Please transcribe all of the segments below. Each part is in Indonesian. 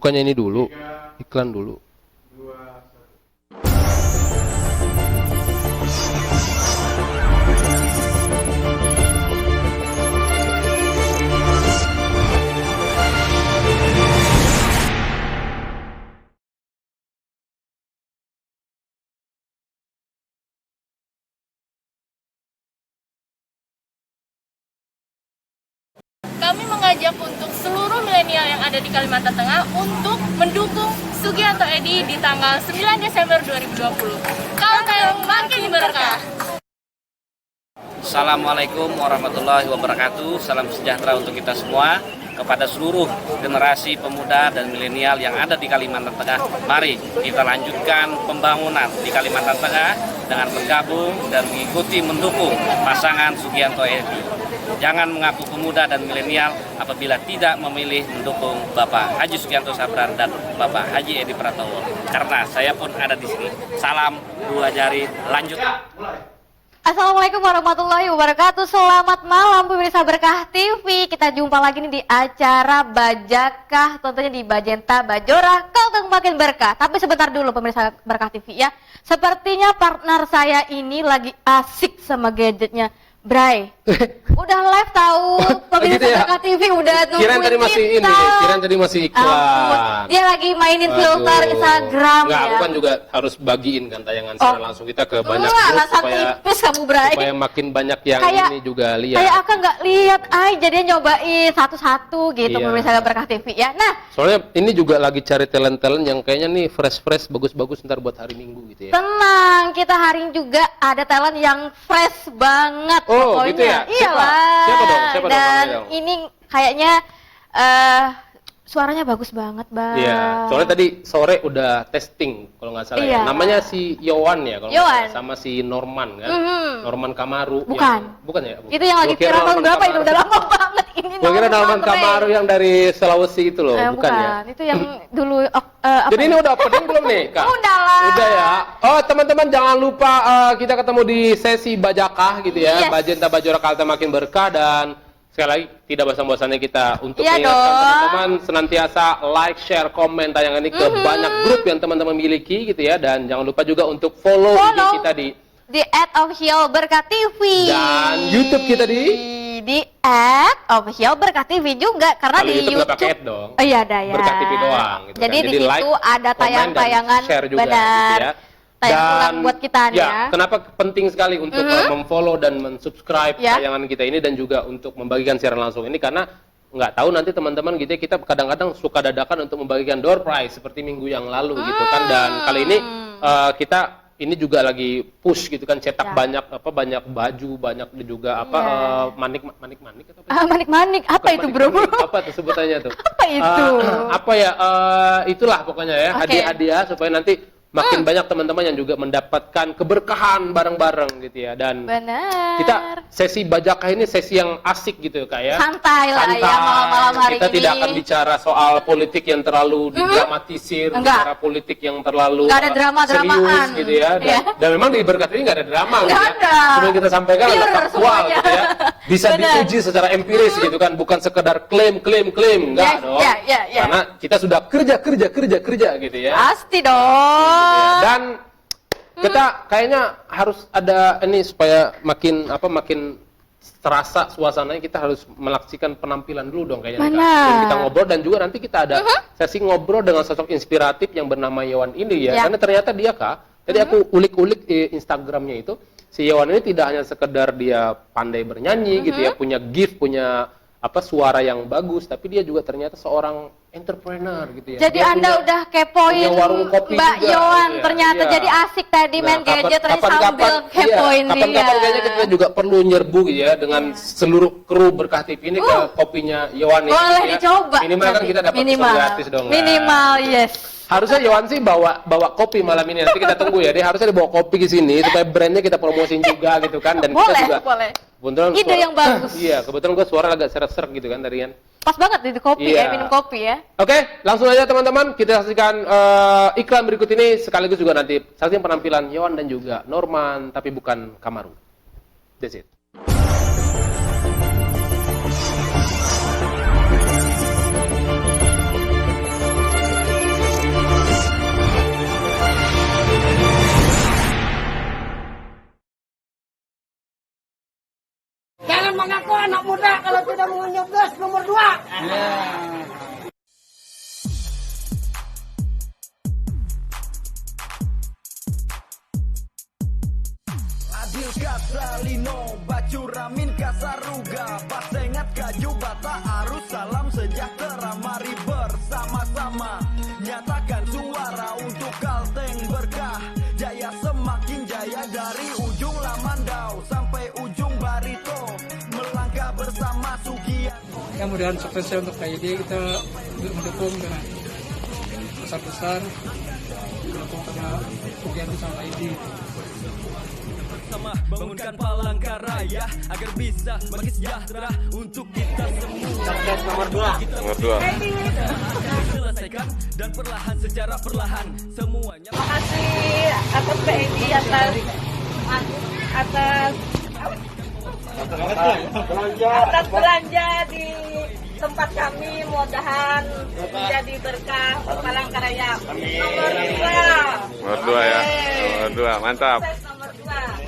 Bukannya ini dulu, iklan dulu. Kami mengajak untuk seluruh milenial yang ada di Kalimantan Tengah untuk mendukung Sugianto Edy di tanggal 9 Desember 2020. Kalteng makin berkah. Assalamualaikum warahmatullahi wabarakatuh. Salam sejahtera untuk kita semua. Kepada seluruh generasi pemuda dan milenial yang ada di Kalimantan Tengah, mari kita lanjutkan pembangunan di Kalimantan Tengah dengan bergabung dan mengikuti mendukung pasangan Sugianto Edy. Jangan mengaku pemuda dan milenial apabila tidak memilih mendukung Bapak Haji Sugianto Sabran dan Bapak Haji Edy Pratowo. Karena saya pun ada di sini. Salam dua jari, lanjut. Assalamualaikum warahmatullahi wabarakatuh. Selamat malam pemirsa Berkah TV. Kita jumpa lagi nih di acara Bajakah, tentunya di Bajenta Bajora Kalteng makin berkah. Tapi sebentar dulu pemirsa Berkah TV ya. Sepertinya partner saya ini lagi asik sama gadgetnya. Bray, udah live tahu pemirsa gitu ya? Berkah TV udah nungguin Kirain tadi masih kita. ini, kirain tadi masih iklan. Ampun, dia lagi mainin filter Instagram. Enggak, ya. aku kan juga harus bagiin kan tayangan secara langsung kita ke banyak Wah, grup rasa tipis kamu, Bray. supaya makin banyak yang Kayak- ini juga lihat. Kayak Aka nggak lihat, jadinya nyobain satu-satu gitu Iya. pemirsa Berkah TV ya. Nah, Soalnya ini juga lagi cari talent-talent yang kayaknya nih fresh-fresh, bagus-bagus ntar buat hari Minggu gitu ya. tenang, kita hari ini juga ada talent yang fresh banget Oh, pokoknya. gitu ya? Iyalah. Siapa dong? Siapa dong? Dan Namanya dong? ini kayaknya suaranya bagus banget, Bang. Iya, soalnya tadi sore udah testing kalau nggak salah Iya. ya. Namanya si Yowan ya kalau nggak Yowan. salah, sama si Norman kan. Mhm. Norman Kamaru. Bukan. Bukan ya? Bukan. Itu yang lagi Gua kira viral tahun Norman berapa itu? Kamaru. Udah lama banget ini. Gua kira Norman Ray. Kamaru yang dari Sulawesi itu loh, bukan ya? Itu yang dulu apa? Jadi ini udah opening belum nih, Kak? Udah lah. Udah ya. Oh, teman-teman jangan lupa kita ketemu di sesi Bajakah gitu ya. Yes. Bajenta Bajora Kalteng makin berkah dan sekali lagi tidak bosan-bosannya kita untuk Iya mengingatkan dong. teman-teman senantiasa like, share, komen tayangan ini ke banyak grup yang teman-teman miliki gitu ya, dan jangan lupa juga untuk follow IG kita di @officialberkah.tv dan YouTube kita di @officialberkah.tv juga karena kalau di YouTube nggak pakai YouTube. ad dong. Oh iya ada ya. Berkah TV doang gitu Jadi kan. di situ like, ada komen, dan tayang-tayangan share juga benar. gitu ya. Tayang ulang buat kita nih ya. Kenapa penting sekali untuk memfollow dan mensubscribe Ya. tayangan kita ini dan juga untuk membagikan siaran langsung ini karena nggak tahu nanti teman-teman gitu ya, kita kadang-kadang suka dadakan untuk membagikan door prize seperti minggu yang lalu gitu kan, dan kali ini kita ini juga lagi push gitu kan, cetak Ya. banyak baju, banyak juga manik-manik atau apa? Manik-manik apa itu, Bro? Apa tuh sebutannya tuh? Apa itu? Itulah pokoknya ya, Oke. hadiah-hadiah supaya nanti makin banyak teman-teman yang juga mendapatkan keberkahan bareng-bareng gitu ya. Dan Benar. kita sesi Bajakah ini sesi yang asik gitu ya, Kak ya. Santai lah ya malam-malam hari Kita ini. tidak akan bicara soal politik yang terlalu didramatisir, Enggak. bicara politik yang terlalu Nggak ada drama-dramaan. serius gitu ya. Dan, Iya. dan memang di Berkat ini nggak ada drama gitu Nggak ya. ada. Cuma yang kita sampaikan Pure adalah faktual semuanya. gitu ya. Bisa Benar. diuji secara empiris gitu kan, bukan sekedar klaim, enggak Yes, dong. ya. Karena kita sudah kerja gitu ya. Pasti Gitu ya. dong. Dan kita kayaknya harus ada ini supaya makin terasa suasananya, kita harus melaksanakan penampilan dulu dong kayaknya. Kak. Benar. Dan kita ngobrol dan juga nanti kita ada sesi ngobrol dengan sosok inspiratif yang bernama Yowan ini ya. Ya. Karena ternyata dia, Kak, tadi aku ulik-ulik di Instagramnya itu, si Yowan ini tidak hanya sekedar dia pandai bernyanyi gitu ya, punya gift, punya suara yang bagus, tapi dia juga ternyata seorang entrepreneur gitu ya. Jadi Dia Anda punya- udah kepoin punya warung kopi Mbak juga, Yowan iya, ternyata iya. jadi asik tadi main gadget tadi kapan-kapan, sambil kepoin dia. kapan-kapan kayaknya kita juga perlu nyerbu gitu ya dengan seluruh kru Berkah TV ini ke kopinya Yowan ini. Boleh ya. dicoba. Minimal kan nanti. kita dapat minimal. diskon gratis dong. Kak. Minimal, yes. Harusnya Yowan sih bawa kopi malam ini, nanti kita tunggu ya. Dia harusnya dibawa kopi ke sini supaya brandnya kita promosin juga gitu kan, dan Boleh, kita juga boleh. kebetulan Ide yang bagus. Iya, kebetulan gue suara agak serak-serak gitu kan tadi kan. Pas banget di kopi Iya. minum kopi ya. Oke, langsung aja teman-teman, kita saksikan iklan berikut ini, sekaligus juga nanti saksikan penampilan Yowan dan juga Norman, tapi bukan Kamaru. That's it. mengaku anak muda kalau tidak mau nyoblos nomor 2. Adil Kasalino, Bacuramin Kasaruga, Basengat Kaju Bata Arus, salam sejahtera, mari bersama-sama nyatakan suara untuk Kalteng Berkah. Jaya semakin jaya dari ujung Lamandau sampai ujung Barito, melangkah bersama Sugian. Ya mudah-mudahan suksesnya untuk KID, kita mendukung dengan besar-besar, mendukung sama Sugianto sama KID. Sama bangunkan Palangkaraya agar bisa bagi sejahtera untuk kita semua. Nomor 2. Selesaikan dan perlahan secara perlahan semuanya. Terima kasih atas PNI atas belanja di tempat kami, mudah-mudahan menjadi berkah Palangkaraya. Nomor 2 ya. Nomor 2, mantap.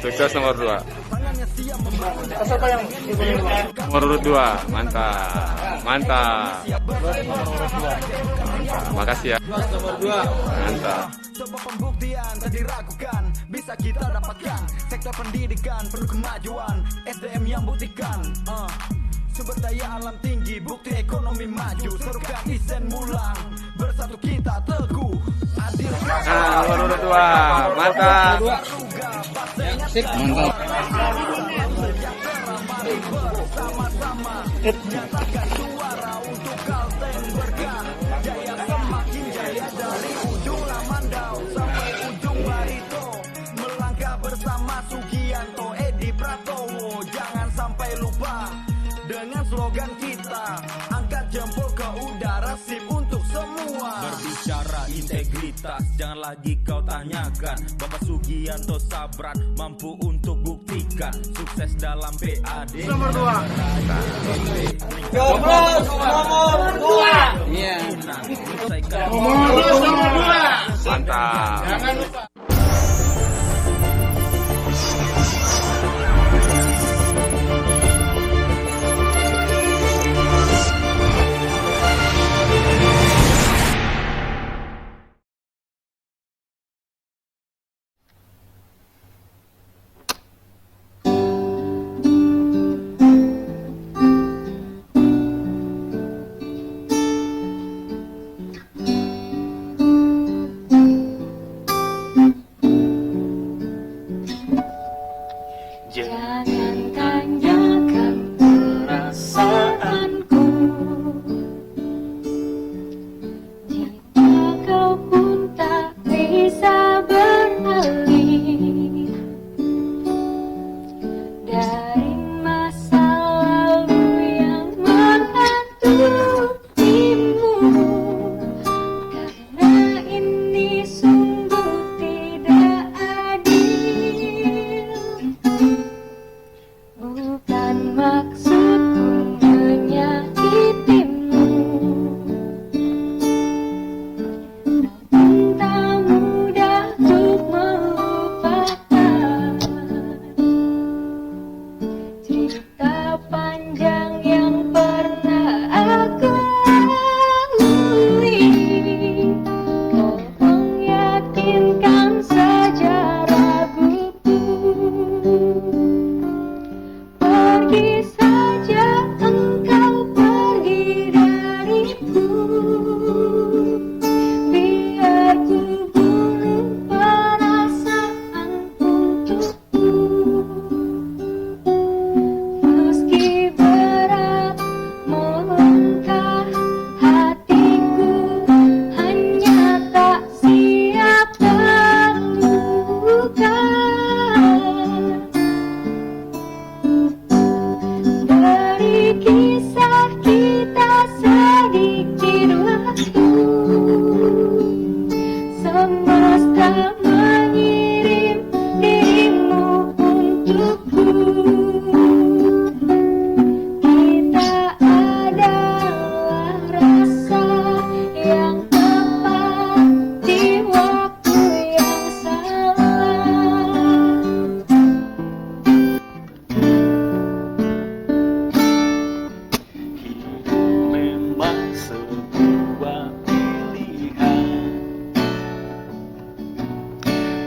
Sukses nomor 2. Sukses nomor 2. Nomor 2, mantap. Mantap. Makasih ya. Nomor 2. Mantap. Coba pembuktian tak diragukan, bisa kita dapatkan. Sektor pendidikan perlu kemajuan, SDM yang buktikan. Sumber daya alam tinggi, bukti ekonomi maju. Serukan isen mulang, bersatu kita teguh. Adil. Nomor 2, mantap. Sip. Mantap. Mari bersama-sama nyatakan suara untuk Kalteng Berkah. Jaya semakin jaya dari ujung Lamandau sampai ujung Barito, melangkah bersama Sugianto, Edi Pratowo. Jangan sampai lupa dengan slogan kita, angkat jempol ke udara, sip untuk semua. Berbicara integritas, jangan lagi kau tanyakan. Bapak Sugianto Sabran mampu untuk buktikan sukses dalam PAD. Nomor 2. Joblos nomor 2. Iya. Nomor 2. Mantap. Jangan lupa.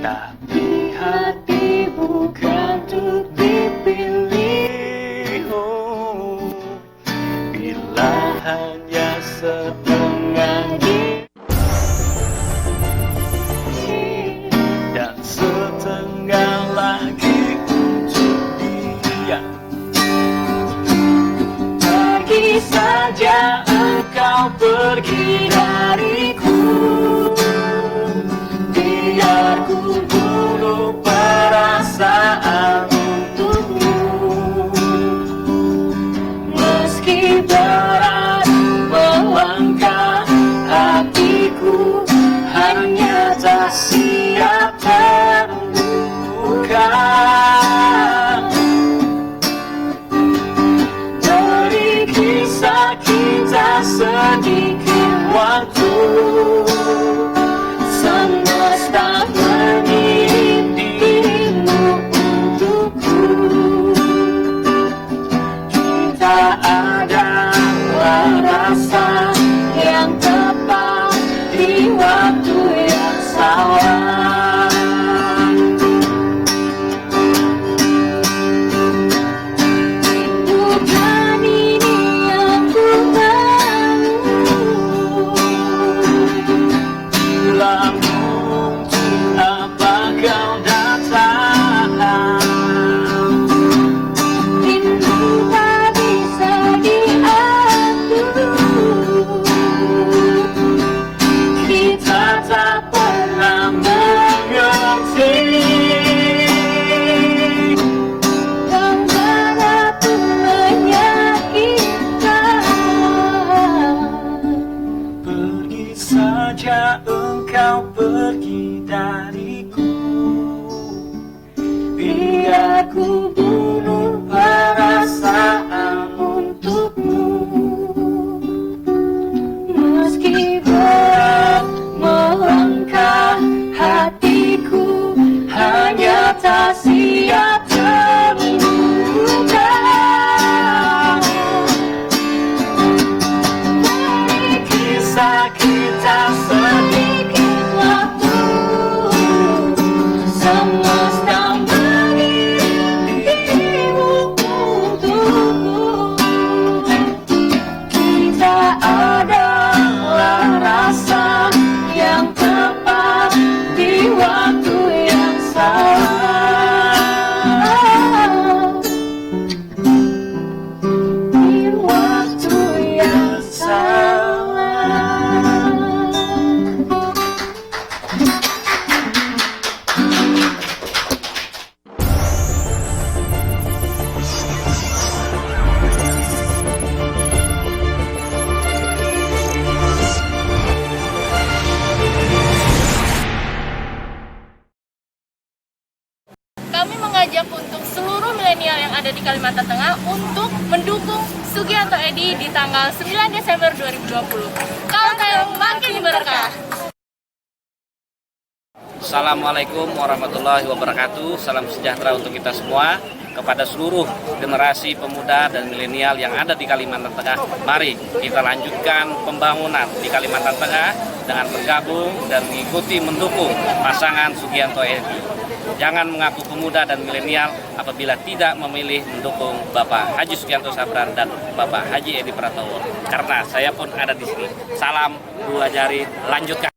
Tapi hati bukan untuk dipilih, bila hanya setengah dan setengah lagi untuk dia. Pergi saja engkau pergi dariku, biar ku bunuh perasaan untukmu. Meski berat melangkah hatiku, hanya tak siap terluka. Beri kisah kita sedikit waktu, semesta mengirim dirimu untukku. Kita adalah rasa yang tepat di waktu yang salah. Bukan ini yang ku mau, namun apa kau datang? Rindu tak bisa diatur, kita tak pernah mengerti. Kemanapun menyakitkan, pergi saja engkau pergi dariku, biar ku bunuh perasaan untukmu. Meski berat melangkah hatiku, hanya tak siap terluka. Beri kisah kita sedikit waktu, semesta mengirim dirimu untukku. Kita adalah rasa yang tepat di waktu yang salah. Di waktu yang salah. Kami mengajak untuk seluruh milenial yang ada di Kalimantan Tengah untuk mendukung Sugianto Edy di tanggal 9 Desember 2020. Kalteng makin berkah. Assalamualaikum warahmatullahi wabarakatuh. Salam sejahtera untuk kita semua. Kepada seluruh generasi pemuda dan milenial yang ada di Kalimantan Tengah, mari kita lanjutkan pembangunan di Kalimantan Tengah dengan bergabung dan mengikuti mendukung pasangan Sugianto Edy. Jangan mengaku pemuda dan milenial apabila tidak memilih mendukung Bapak Haji Sugianto Sabran dan Bapak Haji Edy Pratowo. Karena saya pun ada di sini. Salam dua jari, lanjutkan.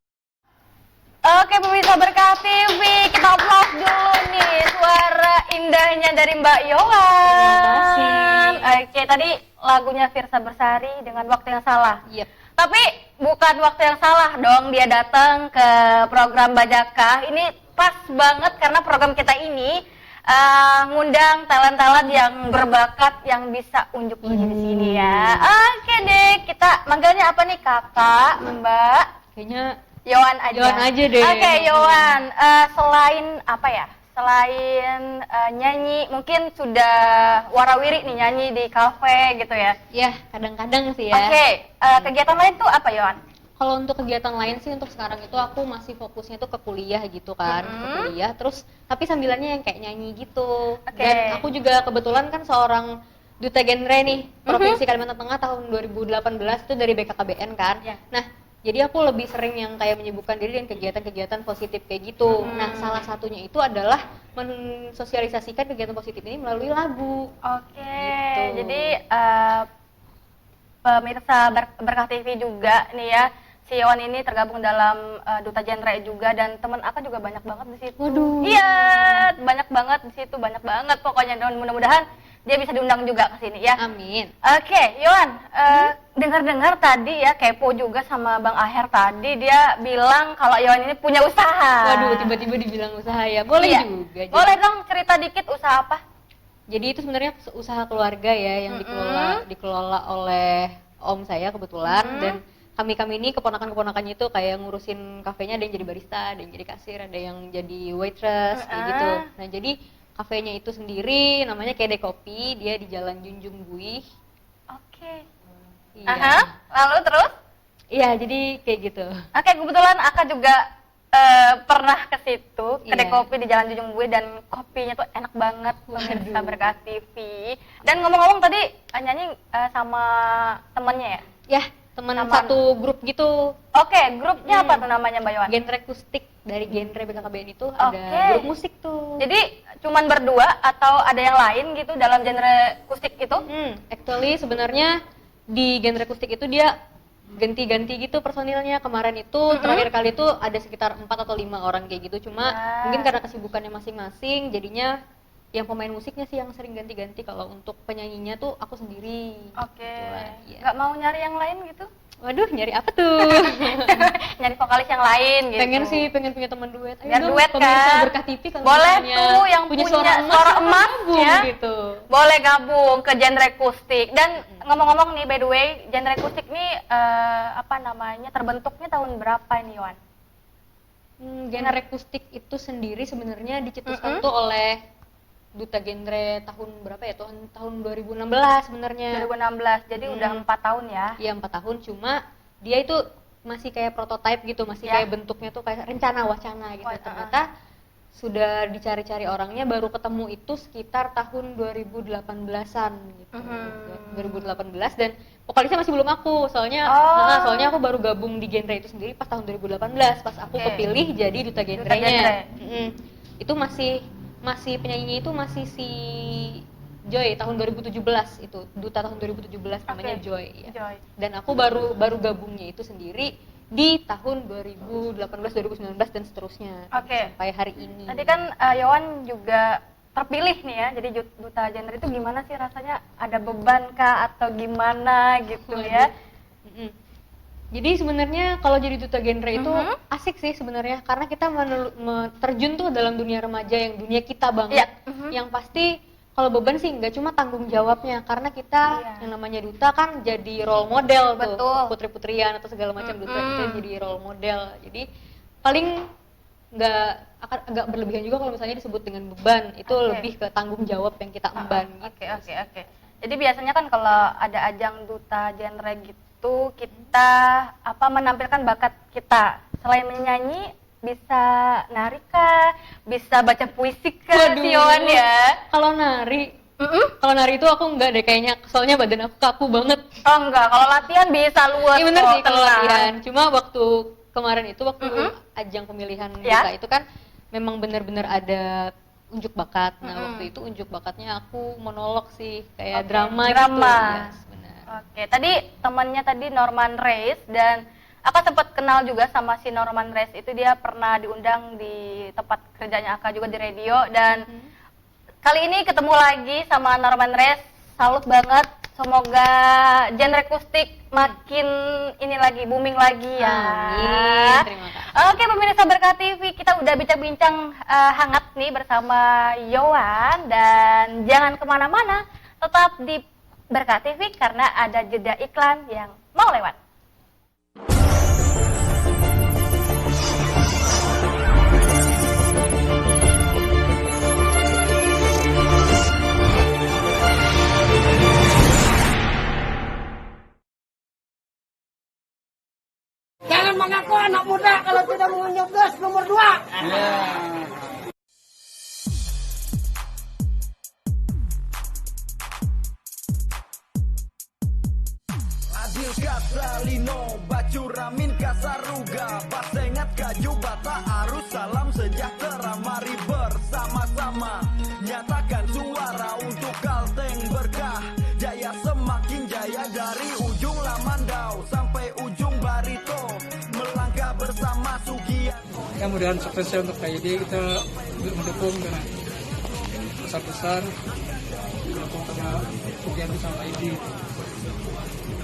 Oke pemirsa Berkah TV, kita applause dulu nih suara indahnya dari Mbak Yohan. Oke, tadi lagunya Firsa Bersari dengan Waktu Yang Salah. Iya. Tapi bukan waktu yang salah dong dia datang ke program Bajakah. Ini pas banget karena program kita ini ngundang talent-talent yang berbakat yang bisa unjuk gigi di sini ya. Oke deh, kita manggilnya apa nih kakak, Mbak? Kayaknya Yohan aja. Yohan aja deh. Oke, Yohan. Selain apa ya? Selain nyanyi, mungkin sudah warawiri nih nyanyi di kafe gitu ya? Ya, kadang-kadang sih ya. Oke, kegiatan lain tuh apa, Yohan? Kalau untuk kegiatan lain sih untuk sekarang itu aku masih fokusnya tuh ke kuliah gitu kan, ke kuliah. Terus tapi sambilannya yang kayak nyanyi gitu. Dan aku juga kebetulan kan seorang duta genre nih Provinsi Kalimantan Tengah tahun 2018 itu dari BKKBN kan. Nah, Jadi aku lebih sering yang kayak menyibukkan diri dengan kegiatan-kegiatan positif kayak gitu. Nah, salah satunya itu adalah mensosialisasikan kegiatan positif ini melalui lagu. Oke, Gitu. jadi pemirsa Berkah TV juga nih ya, si Yowan ini tergabung dalam Duta Genre juga, dan teman Aka juga banyak banget di situ. Waduh. Iya, banyak banget di situ, banyak banget pokoknya, dan mudah-mudahan dia bisa diundang juga ke sini ya. Amin. Oke, Yowan, dengar-dengar tadi ya, kepo juga sama Bang Aher tadi, dia bilang kalau Yowan ini punya usaha. Waduh, tiba-tiba dibilang usaha ya. Boleh Iya. juga. Jadi- Boleh dong cerita dikit usaha apa? Jadi itu sebenarnya usaha keluarga ya yang dikelola oleh om saya kebetulan, dan kami ini keponakan-keponakannya itu kayak ngurusin kafenya, ada yang jadi barista, ada yang jadi kasir, ada yang jadi waitress kayak gitu. Nah, jadi kafenya itu sendiri namanya Kedai Kopi, dia di Jalan Junjung Buih. Oke. Iya. Aha, lalu terus? Iya, jadi kayak gitu. Oke, kebetulan Aka juga pernah ke situ, kedai Iya. kopi di Jalan Junjung Buih, dan kopinya tuh enak banget, pemirsa Berkah TV. Dan ngomong-ngomong tadi nyanyi sama temennya ya? Ya, teman satu grup gitu. Oke, grupnya apa tuh namanya Mbak Yowan? Genre akustik dari genre BKKBN itu Oke. ada grup musik tuh. Jadi cuman berdua atau ada yang lain gitu dalam genre akustik itu? Actually sebenarnya di genre akustik itu dia ganti-ganti gitu personilnya. Kemarin itu terakhir kali itu ada sekitar 4 atau 5 orang kayak gitu. Cuma mungkin karena kesibukannya masing-masing jadinya yang pemain musiknya sih yang sering ganti-ganti. Kalau untuk penyanyinya tuh aku sendiri. Oke. Kebetulan, iya. Nggak mau nyari yang lain gitu? Waduh, nyari apa tuh? Nyari vokalis yang lain gitu. pengen punya teman duet. Ayo Biar dong, duet pemirsa kan? Berkah TV kalau Boleh misalnya tuh yang punya suara emas gabung ya. gitu. Boleh gabung ke genre akustik. Dan ngomong-ngomong nih, by the way, genre akustik nih apa namanya, terbentuknya tahun berapa ini, Yowan? Genre akustik itu sendiri sebenarnya dicetuskan tuh oleh Duta Genre tahun berapa ya? Tahun 2016 sebenarnya. 2016, jadi udah 4 tahun ya. Iya, 4 tahun, cuma dia itu masih kayak prototype gitu, masih Ya. kayak bentuknya tuh kayak rencana wacana gitu. Ternyata sudah dicari-cari orangnya, baru ketemu itu sekitar tahun 2018-an gitu. 2018, dan vokalisnya masih belum aku, soalnya soalnya aku baru gabung di genre itu sendiri pas tahun 2018, pas aku kepilih jadi duta genrenya. Itu masih penyanyinya itu masih si Joy tahun 2017, itu duta tahun 2017 namanya Joy ya. Joy. Dan aku baru gabungnya itu sendiri di tahun 2018, 2019 dan seterusnya sampai hari ini. Tadi kan Yowan juga terpilih nih ya, jadi duta genre itu gimana sih rasanya? Ada beban kah atau gimana gitu ya? Jadi sebenarnya kalau jadi duta genre itu asik sih sebenarnya, karena kita terjun tuh dalam dunia remaja yang dunia kita banget. Yang pasti kalau beban sih nggak cuma tanggung jawabnya, karena kita yang namanya duta kan jadi role model tuh, putri-putrian atau segala macam duta itu jadi role model. Jadi paling nggak akan agak berlebihan juga kalau misalnya disebut dengan beban, itu lebih ke tanggung jawab yang kita emban. Oke. Jadi biasanya kan kalau ada ajang duta genre gitu, kita menampilkan bakat kita. Selain menyanyi, bisa nari kah? Bisa baca puisi kah, si Yowan ya? Kalau nari itu aku enggak deh kayaknya, soalnya badan aku kaku banget. Oh enggak, kalau latihan bisa luas. Iya bener kok, sih kalau tenang. latihan. Cuma waktu kemarin itu waktu ajang pemilihan duta itu kan memang benar-benar ada unjuk bakat. Nah waktu itu unjuk bakatnya aku monolog sih, kayak drama gitu. Yes, benar. Oke, tadi temannya tadi Norman Reis, dan Aka sempat kenal juga sama si Norman Reis itu, dia pernah diundang di tempat kerjanya Aka juga di radio, dan kali ini ketemu lagi sama Norman Reis. Salut banget, semoga genre akustik makin ini lagi, booming lagi ya. Amin, terima kasih. Oke, pemirsa Berkah TV, kita udah bincang-bincang hangat nih bersama Yowan, dan jangan kemana-mana, tetap di Berkah TV karena ada jeda iklan yang mau lewat. Jangan mengaku anak muda kalau tidak mau nyoblos nomor 2. Adil kata Salino, Bacuramin, Kasaruga, Pasengat, Kaju, Bata, Arus, salam sejahtera. Mari bersama-sama nyatakan suara untuk Kalteng Berkah. Jaya semakin jaya dari ujung Lamandau sampai ujung Barito. Melangkah bersama Sugianto. Ya mudahan suksesnya untuk KID, kita mendukung dengan besar-besar, mendukung sama Sugianto sama ID.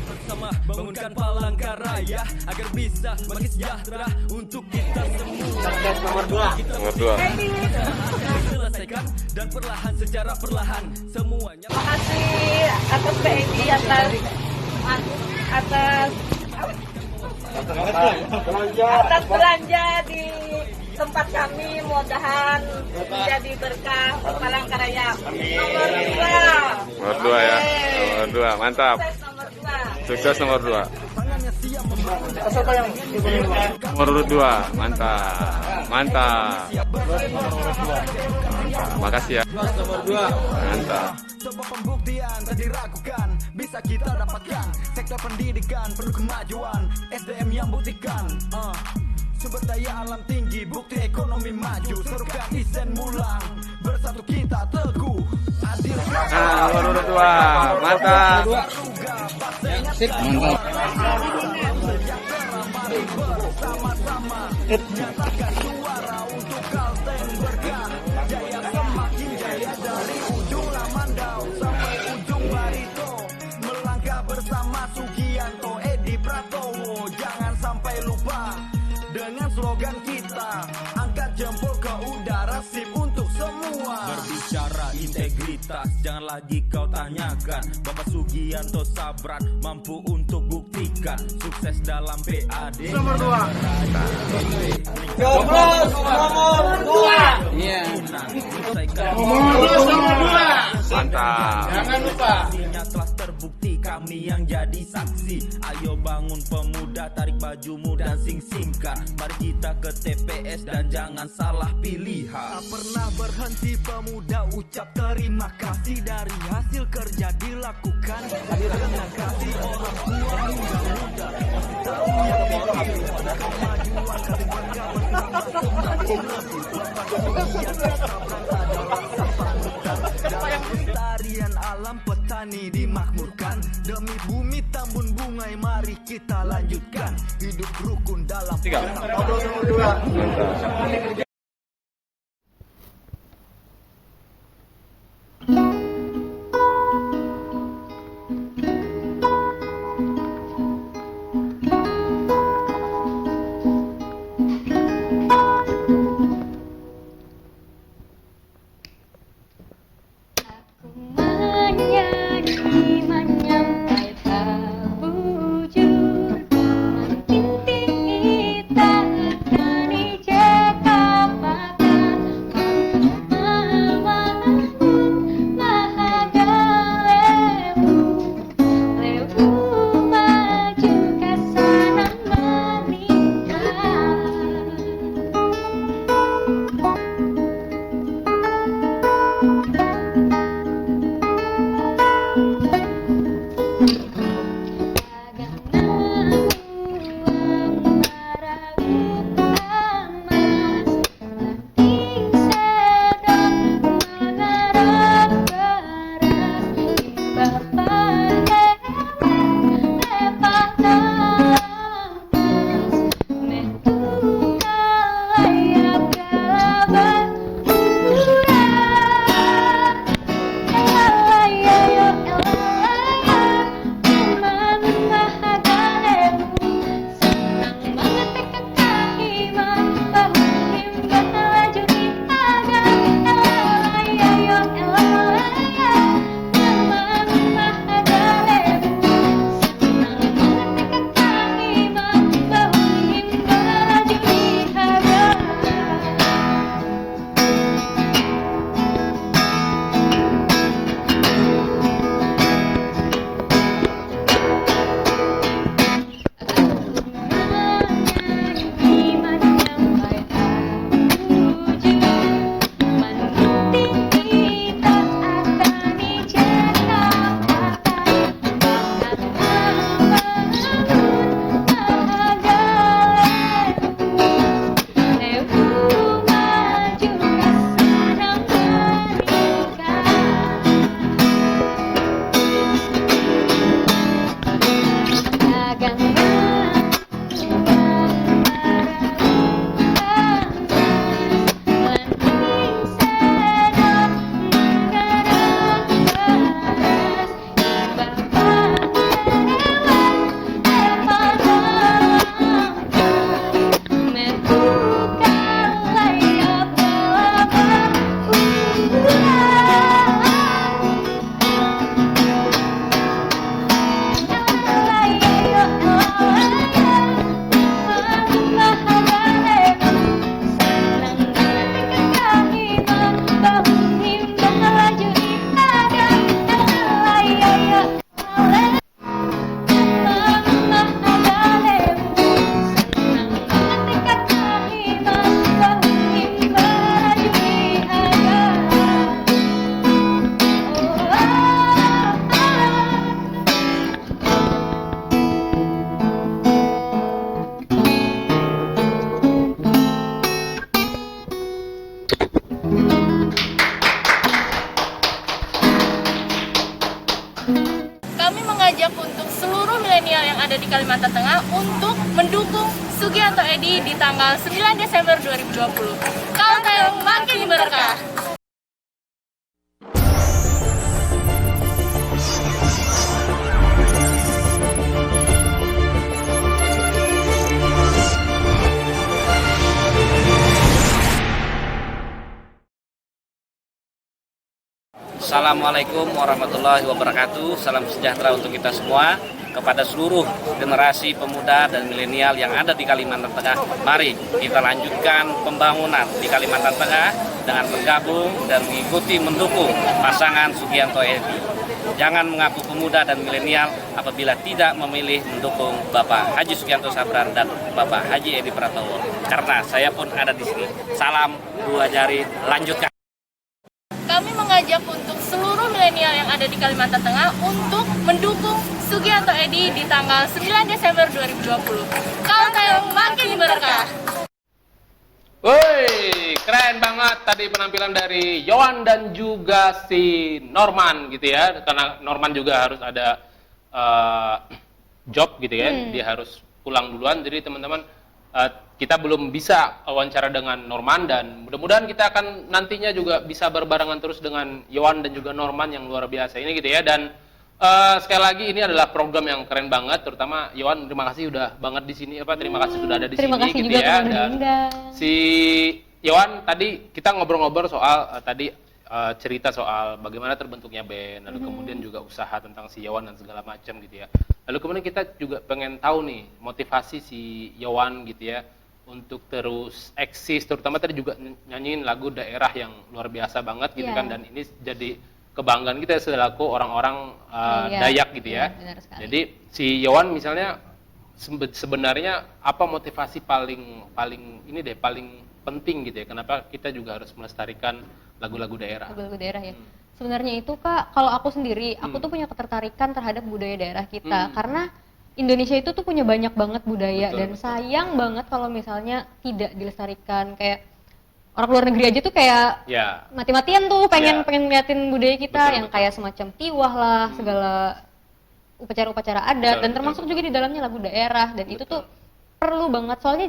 Bersama bangunkan Palangkaraya agar bisa makin sejahtera untuk kita semua. Nomor 2. Selesaikan dan perlahan secara perlahan semuanya. Terima kasih atas PNI atas belanja di tempat kami, mudah-mudahan menjadi berkah Palangkaraya. Nomor 2 ya. Nomor 2, mantap. Sukses nomor 2. Sukses nomor 2. Nomor 2, mantap. Mantap. Makasih ya. Nomor 2. Mantap. Coba pembuktian tak diragukan, bisa kita dapatkan. Sektor pendidikan perlu kemajuan, SDM yang buktikan. Sumber daya alam tinggi, bukti ekonomi maju. Serukan isen mulang, bersatu kita teguh. Adil. Nomor 2, mantap. Sip. Mantap. Mari bersama-sama nyatakan suara untuk Kalteng Berkah. Jaya semakin jaya dari ujung Lamandau sampai ujung Barito. Melangkah bersama Sugianto, Edi Pratowo. Jangan sampai lupa dengan slogan kita, angkat jempol ke udara, sip untuk semua. Berbicara integritas, jangan lagi kau tanyakan. Bapak Sugianto Sabran mampu untuk buktikan sukses dalam PAD. Nomor 2. Coblos nomor 2. Iya. Nomor 2. Mantap. Jangan lupa. Telah terbukti kami yang jadi saksi. Ayo bangun pemuda, tarik bajumu dan sing-singkan. Mari kita ke TPS dan jangan salah pilihan. Tak pernah berhenti pemuda, ucap terima kasih dari hasil kerja dilakukan. Terima kasih orang tua muda-muda. Tahu yang dipilih pada kemajuan dan bangga tarian alam petani dimakmurkan. Demi bumi tambun bungai, mari kita lanjutkan. Hidup rukun dalam 3. Aku menyanyi menyampaikan bujur, makin tinggi tak berani Jakarta. ada di Kalimantan Tengah untuk mendukung Sugianto Edy di tanggal 9 Desember 2020. Kalteng makin berkah. Assalamualaikum warahmatullahi wabarakatuh. Salam sejahtera untuk kita semua. Kepada seluruh generasi pemuda dan milenial yang ada di Kalimantan Tengah, mari kita lanjutkan pembangunan di Kalimantan Tengah dengan bergabung dan mengikuti mendukung pasangan Sugianto Edy. Jangan mengaku pemuda dan milenial apabila tidak memilih mendukung Bapak Haji Sugianto Sabran dan Bapak Haji Edy Pratowo. Karena saya pun ada di sini. Salam dua jari, lanjutkan. Kami mengajak untuk seluruh milenial yang ada di Kalimantan Tengah untuk mendukung Sugianto Edy di tanggal 9 Desember 2020. Kalteng makin berkah. Woi, keren banget tadi penampilan dari Yohan dan juga si Norman gitu ya. Karena Norman juga harus ada job gitu ya. Dia harus pulang duluan. Jadi teman-teman, kita belum bisa wawancara dengan Norman dan mudah-mudahan kita akan nantinya juga bisa berbarengan terus dengan Yohan dan juga Norman yang luar biasa ini gitu ya. Dan sekali lagi ini adalah program yang keren banget, terutama Yohan, terima kasih udah banget di sini terima kasih sudah ada di Terima sini kasih gitu juga ya. telah Dan berundang. si Yohan tadi kita ngobrol-ngobrol soal tadi cerita soal bagaimana terbentuknya band, lalu kemudian juga usaha tentang si Yohan dan segala macam gitu ya. Lalu kemudian kita juga pengen tahu nih motivasi si Yohan gitu ya untuk terus eksis, terutama tadi juga nyanyiin lagu daerah yang luar biasa banget gitu kan, dan ini jadi kebanggaan kita selaku orang-orang Dayak gitu ya. Benar sekali. Jadi si Yohan misalnya sebenarnya apa motivasi paling penting gitu ya, kenapa kita juga harus melestarikan lagu-lagu daerah? Lagu-lagu daerah ya. Sebenarnya itu Kak, kalau aku sendiri, aku tuh punya ketertarikan terhadap budaya daerah kita karena Indonesia itu tuh punya banyak banget budaya. Betul, dan sayang banget kalau misalnya tidak dilestarikan. Kayak orang luar negeri aja tuh kayak Ya. mati-matian tuh pengen ngeliatin budaya kita Betul, yang betul. kayak semacam tiwah lah, segala upacara-upacara adat, Betul, dan betul, termasuk betul. juga di dalamnya lagu daerah, dan itu tuh perlu banget soalnya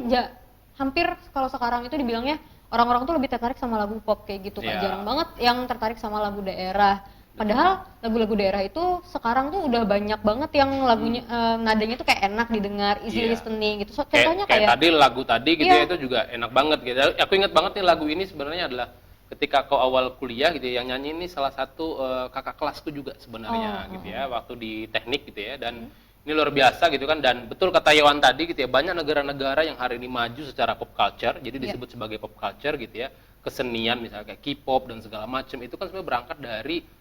hampir kalau sekarang itu dibilangnya orang-orang tuh lebih tertarik sama lagu pop kayak gitu Kak. Ya. Jarang banget yang tertarik sama lagu daerah. Padahal lagu-lagu daerah itu sekarang tuh udah banyak banget yang lagunya nadanya tuh kayak enak didengar, easy Iya. listening gitu. So, Kayak contohnya kayak tadi lagu tadi gitu Iya. ya, itu juga enak banget gitu. Aku ingat banget nih lagu ini sebenarnya adalah ketika kau awal kuliah gitu ya, yang nyanyi ini salah satu kakak kelasku juga sebenarnya gitu ya, waktu di teknik gitu ya. Dan ini luar biasa gitu kan, dan betul kata Yohan tadi gitu ya, banyak negara-negara yang hari ini maju secara pop culture, jadi disebut sebagai pop culture gitu ya. Kesenian misalnya kayak K-pop dan segala macam itu kan sebenarnya berangkat dari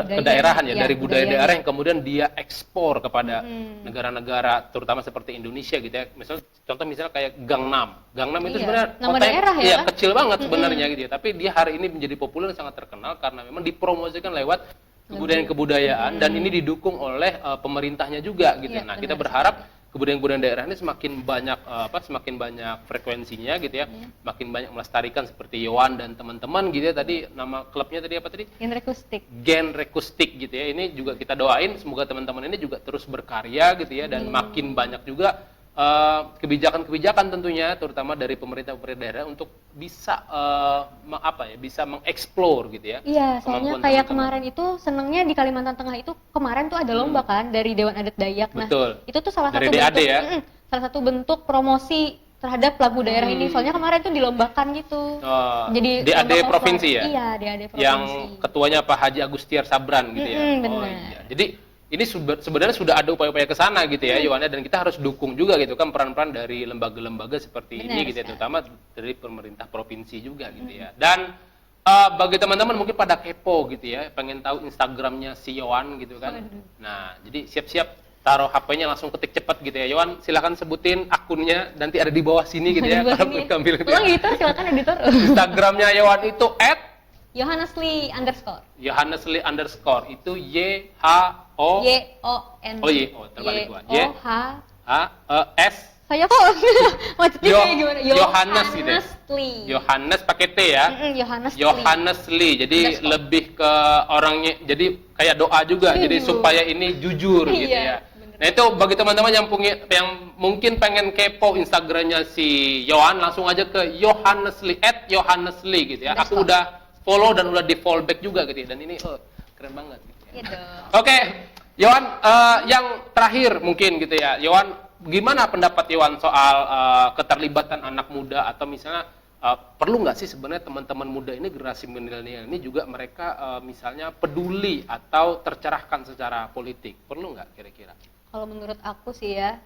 kedaerahan ya, Iya, dari budaya budayanya. daerah yang kemudian dia ekspor kepada negara-negara terutama seperti Indonesia gitu ya. Misalnya kayak Gangnam itu Iya, sebenarnya nama kotanya- daerah ya iya, kan? kecil banget sebenarnya gitu ya, tapi dia hari ini menjadi populer dan sangat terkenal karena memang dipromosikan lewat kebudayaan-kebudayaan dan ini didukung oleh pemerintahnya juga gitu. Iya, Nah, benar kita berharap kebudayaan-kebudayaan daerah ini semakin banyak frekuensinya gitu ya, makin banyak melestarikan seperti Yohan dan teman-teman gitu ya. Tadi nama klubnya tadi apa tadi? genre akustik. Genre akustik gitu ya. Ini juga kita doain semoga teman-teman ini juga terus berkarya gitu ya, dan makin banyak juga kebijakan-kebijakan tentunya terutama dari pemerintah daerah untuk bisa bisa mengeksplor gitu ya. Iya, soalnya kemampuan kayak teman-teman. kemarin itu senengnya di Kalimantan Tengah itu kemarin tuh ada lomba kan dari Dewan Adat Dayak. Nah, Betul. itu tuh salah Dari satu DAD bentuk, ya? salah satu bentuk promosi terhadap lagu daerah ini. Soalnya kemarin tuh dilombakan gitu. Jadi DAD lomba cover. provinsi ya? Iya, DAD provinsi. Yang ketuanya Pak Haji Agustiar Sabran gitu ya. Benar. Iya. Jadi ini sebenarnya sudah ada upaya-upaya ke sana gitu ya, Yohannya, dan kita harus dukung juga gitu kan peran-peran dari lembaga-lembaga seperti Benar ini gitu ya, sekali. terutama dari pemerintah provinsi juga gitu ya. Dan bagi teman-teman mungkin pada kepo gitu ya, pengen tahu Instagramnya si Yohan gitu kan. Nah, jadi siap-siap taruh HP-nya langsung ketik cepat gitu ya. Yohan, silahkan sebutin akunnya, nanti ada di bawah sini gitu ya. Di bawah sini. Ambil Ulang editor, silakan editor. Instagramnya Yohan itu Yohanesli_. @Yohanesli_ itu YHO YON. Oh iya, terbalik gua. S Saya kok maksudnya kayak gimana? Yohanes gitu ya. Yohanesli. Yohanes pakai T ya. Yohanesli. Yohanesli. Jadi lebih ke orangnya, jadi kayak doa juga. Jadi Jujur. supaya ini jujur gitu Iya, ya. Nah itu bagi teman-teman yang mungkin pengen kepo Instagramnya si Yohan, langsung aja ke Yohanesli @Yohanesli gitu ya. Aku udah follow dan udah di follow back juga gitu ya. Dan ini keren banget. Gitu ya. Iya dong. Oke, Yohan, yang terakhir mungkin gitu ya, Yohan, gimana pendapat Yohan soal keterlibatan anak muda atau misalnya perlu nggak sih sebenarnya teman-teman muda ini, generasi milenial ini juga mereka misalnya peduli atau tercerahkan secara politik, perlu nggak kira-kira? Kalau menurut aku sih ya,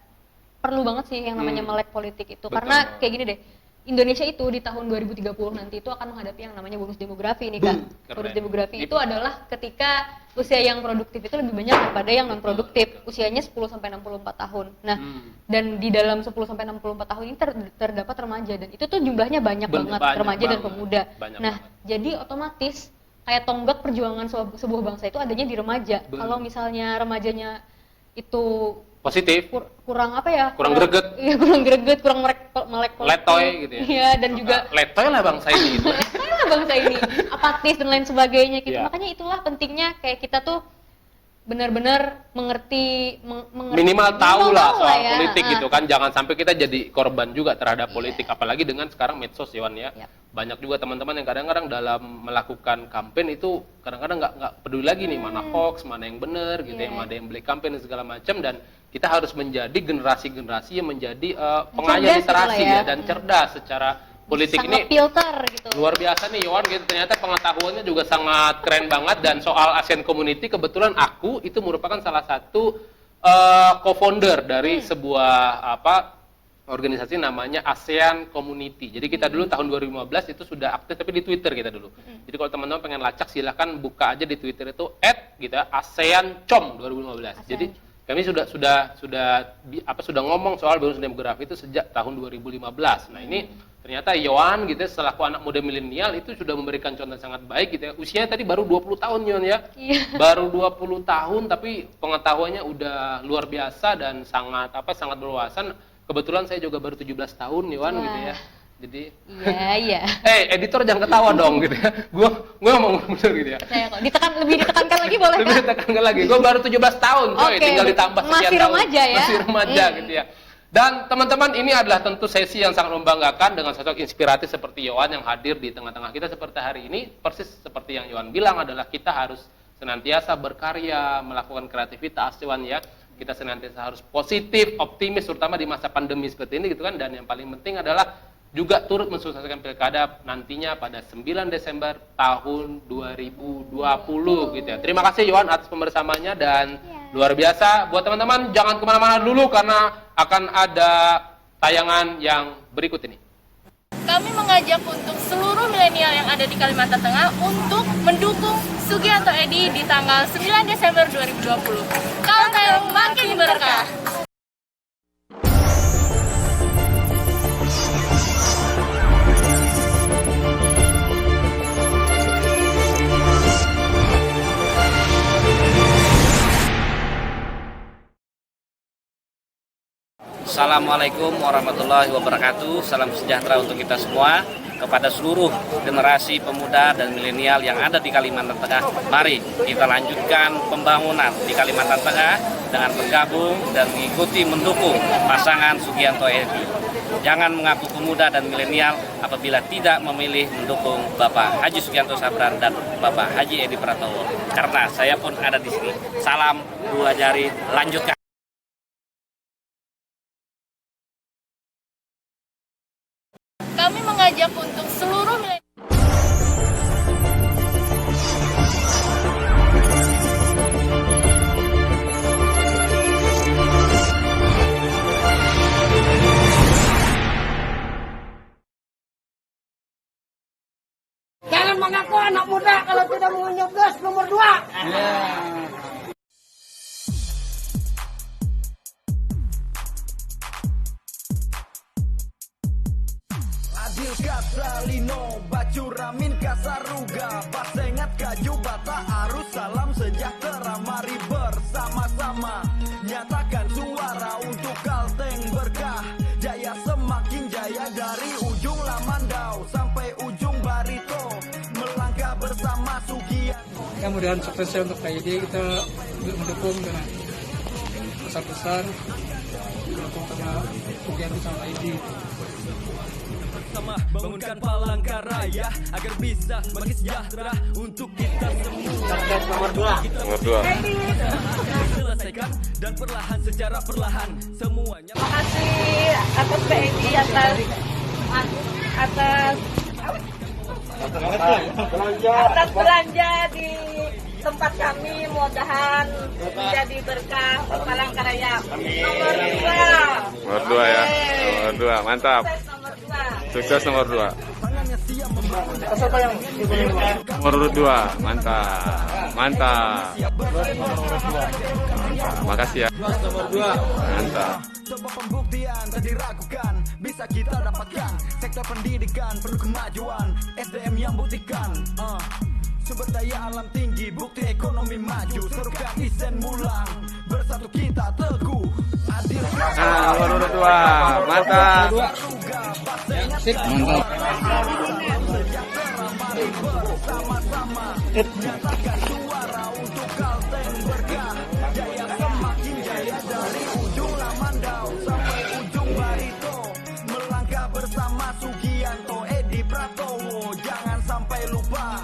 perlu banget sih yang namanya melek politik itu. Betul. Karena kayak gini deh, Indonesia itu di tahun 2030 nanti itu akan menghadapi yang namanya bonus demografi nih Kak. Bonus demografi itu adalah ketika usia yang produktif itu lebih banyak daripada yang non produktif. Usianya 10 sampai 64 tahun. Nah, dan di dalam 10 sampai 64 tahun ini terdapat remaja, dan itu tuh jumlahnya banyak banget remaja dan pemuda. Nah, jadi otomatis kayak tonggak perjuangan sebuah bangsa itu adanya di remaja. Kalau misalnya remajanya itu positif, kurang apa ya? Kurang greget. Iya, kurang greget, kurang melek politik. Letoy gitu ya. Iya, dan juga letoy lah bangsa ini gitu. letoy lah bangsa ini. Apatis dan lain sebagainya gitu. Iya. Makanya itulah pentingnya kayak kita tuh benar-benar mengerti minimal tahu lah soal ya. politik gitu kan, jangan sampai kita jadi korban juga terhadap politik, apalagi dengan sekarang medsos Yohan ya. Banyak juga teman-teman yang kadang-kadang dalam melakukan kampanye itu kadang-kadang nggak peduli lagi nih mana hoax, mana yang benar gitu ya, mana yang beli kampanye dan segala macam, dan kita harus menjadi generasi-generasi yang menjadi pengayah literasi ya, dan cerdas secara politik. Sangat ini filter gitu. Luar biasa nih Yohan gitu, ternyata pengetahuannya juga sangat keren banget. Dan soal ASEAN Community, kebetulan aku itu merupakan salah satu co-founder dari sebuah organisasi namanya ASEAN Community. Jadi kita dulu tahun 2015 itu sudah aktif, tapi di Twitter kita dulu. Jadi kalau teman-teman pengen lacak silahkan buka aja di Twitter itu @gitu ya, ASEANCOM 2015. Jadi kami sudah ngomong soal bonus demografi itu sejak tahun 2015. Nah ini ternyata Yohan gitu selaku anak muda milenial itu sudah memberikan contoh sangat baik gitu ya. Usianya tadi baru 20 tahun Yohan ya. Baru 20 tahun tapi pengetahuannya udah luar biasa dan sangat berwawasan. Kebetulan saya juga baru 17 tahun Yohan gitu ya. Jadi iya. Editor jangan ketawa dong gitu ya. Gua ngomong bener gitu ya. Saya kok lebih ditekankan lagi boleh Lebih ditekankan lagi. Gua baru 17 tahun coy, tinggal ditambah sekian masih tahun. Remaja ya. Masih remaja gitu ya. Dan teman-teman, ini adalah tentu sesi yang sangat membanggakan dengan sosok inspiratif seperti Yohan yang hadir di tengah-tengah kita seperti hari ini. Persis seperti yang Yohan bilang adalah kita harus senantiasa berkarya, melakukan kreativitas Yohan ya. Kita senantiasa harus positif, optimis terutama di masa pandemi seperti ini gitu kan. Dan yang paling penting adalah juga turut mensukseskan pilkada nantinya pada 9 Desember tahun 2020 gitu ya. Terima kasih Yohan atas pembersamanya dan luar biasa. Buat teman-teman jangan kemana-mana dulu karena akan ada tayangan yang berikut ini. Kami mengajak untuk seluruh milenial yang ada di Kalimantan Tengah untuk mendukung Sugianto Edy di tanggal 9 Desember 2020. Kalteng makin berkah. Assalamualaikum warahmatullahi wabarakatuh. Salam sejahtera untuk kita semua. Kepada seluruh generasi pemuda dan milenial yang ada di Kalimantan Tengah, mari kita lanjutkan pembangunan di Kalimantan Tengah dengan bergabung dan mengikuti mendukung pasangan Sugianto Edy. Jangan mengaku pemuda dan milenial apabila tidak memilih mendukung Bapak Haji Sugianto Sabran dan Bapak Haji Edy Pratowo. Karena saya pun ada di sini. Salam dua jari, lanjutkan. Kami mengajak untuk seluruh milenial. Jangan mengaku anak muda kalau tidak mau nyoblos nomor 2. Adil Kasalino, Bacuramin Kasaruga, Basengat Kaju Bata Arus, salam sejahtera, mari bersama-sama nyatakan suara untuk Kalteng berkah, jaya semakin jaya dari ujung Lamandau sampai ujung Barito, melangkah bersama Sugianto. Ya mudah-mudahan suksesnya untuk KID, kita mendukung dengan besar-besar mendukung sama Sugianto sama ID. Bersama bangunkan Palangkaraya agar bisa makin sejahtera untuk kita semua. Nomor 2. Selesaikan dan perlahan secara perlahan semuanya. Makasih atas PNI atas belanja di tempat kami, mudah-mudahan menjadi berkah Palangkaraya. Nomor 2 ya. Nomor 2, mantap. Sukses nomor 2. Sukses nomor 2. Nomor 2, mantap. Mantap. Makasih ya. Nomor 2. Mantap. Coba pembuktian tak diragukan, bisa kita dapatkan. Sektor pendidikan perlu kemajuan, SDM yang buktikan. Sumber daya alam tinggi, bukti ekonomi maju. Serukan isen mulang, bersatu kita teguh. Adil. Nomor 2, mantap. Sip. Mantap. Bersama-sama menyatakan suara untuk Kalteng berkah. Jaya semakin jaya dari ujung Lamandau sampai ujung Barito. Melangkah bersama Sugianto, Edi Pratowo. Jangan sampai lupa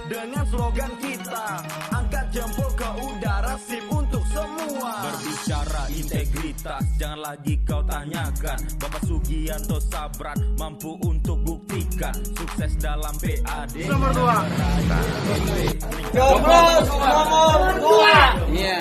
dengan slogan kita, angkat jempol ke udara, sip untuk semua. Berbicara integritas, jangan lagi kau tanyakan. Bapak Sugianto Sabran mampu untuk buktikan sukses dalam PAD. Nomor 2. Coblos nomor 2. Iya.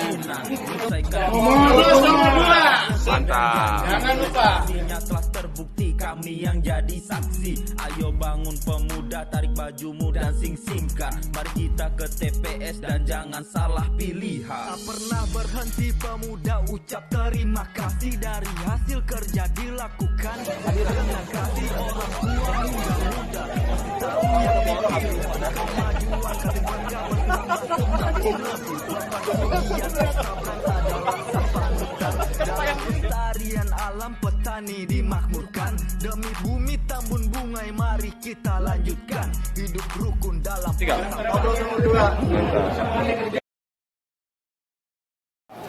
Nomor 2. Mantap. Jangan lupa. Artinya telah terbukti kami yang jadi saksi. Ayo bangun pemuda, tarik bajumu dan sing-singkan. Mari kita ke TPS dan jangan salah pilihan. Tak pernah berhenti pemuda, ucap terima kasih dari hasil kerja dilakukan. Terima kasih orang tua hingga muda. Tahu yang dipilih pada kemajuan kami bangga bersama semakin lebih berbahagia. Tarian alam petani dimakmurkan, demi bumi tambun bungai mari kita lanjutkan. Hidup rukun dalam